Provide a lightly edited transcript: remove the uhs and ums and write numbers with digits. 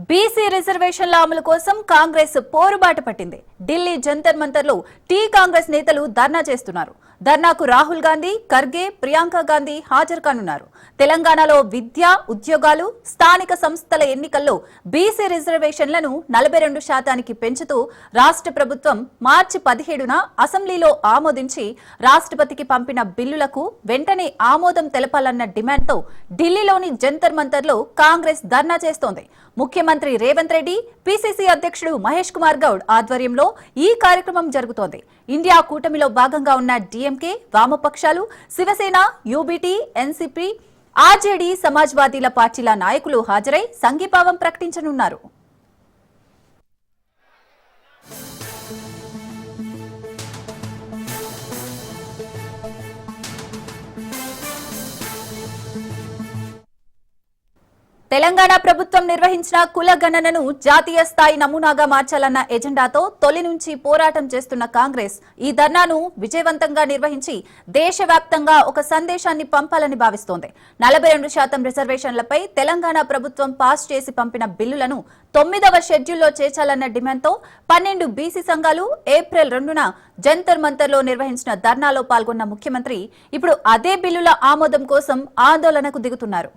BC రిజర్వేషన్ల అమలు కోసం కాంగ్రెస్ పోరుబాట పట్టింది. ఢిల్లీ జంతర్ మంతర్లో టీ కాంగ్రెస్ నేతలు ధర్నా చేస్తున్నారు. ధర్నాకు రాహుల్ గాంధీ, ఖర్గే, ప్రియాంక గాంధీ హాజరు కానున్నారు. తెలంగాణలో విద్య, ఉద్యోగాలు, స్థానిక సంస్థల ఎన్నికల్లో బీసీ రిజర్వేషన్లను 42% పెంచుతూ రాష్ట్ర ప్రభుత్వం మార్చి 17న అసెంబ్లీలో ఆమోదించి రాష్ట్రపతికి పంపిన బిల్లులకు వెంటనే ఆమోదం తెలపాలన్న డిమాండ్తో ఢిల్లీలోని జంతర్ మంతర్లో కాంగ్రెస్ ధర్నా చేస్తోంది. ముఖ్యమంత్రి రేవంత్ రెడ్డి, పీసీసీ అధ్యక్షుడు మహేష్ కుమార్ గౌడ్ ఆధ్వర్యంలో ఈ కార్యక్రమం జరుగుతోంది. ఇండియా కూటమిలో భాగంగా ఉన్న డీఎంకే, వామపక్షాలు, శివసేన, యూబీటీ, ఎన్సీపీ, ఆర్జేడీ, సమాజ్వాదీల పార్టీల నాయకులు హాజరై సంఘీభావం ప్రకటించనున్నారు. తెలంగాణ ప్రభుత్వం నిర్వహించిన కుల గణనను జాతీయ స్థాయి నమూనాగా మార్చాలన్న ఎజెండాతో తొలి నుంచి పోరాటం చేస్తున్న కాంగ్రెస్ ఈ ధర్నాను విజయవంతంగా నిర్వహించి దేశవ్యాప్తంగా ఒక సందేశాన్ని పంపాలని భావిస్తోంది. 42% రిజర్వేషన్లపై తెలంగాణ ప్రభుత్వం పాస్ చేసి పంపిన బిల్లులను 9వ షెడ్యూల్లో చేర్చాలన్న డిమాండ్తో 12 బీసీ సంఘాలు ఏప్రిల్ 2న జంతర్ మంతర్లో నిర్వహించిన ధర్నాలో పాల్గొన్న ముఖ్యమంత్రి ఇప్పుడు అదే బిల్లుల ఆమోదం కోసం ఆందోళనకు దిగుతున్నారు.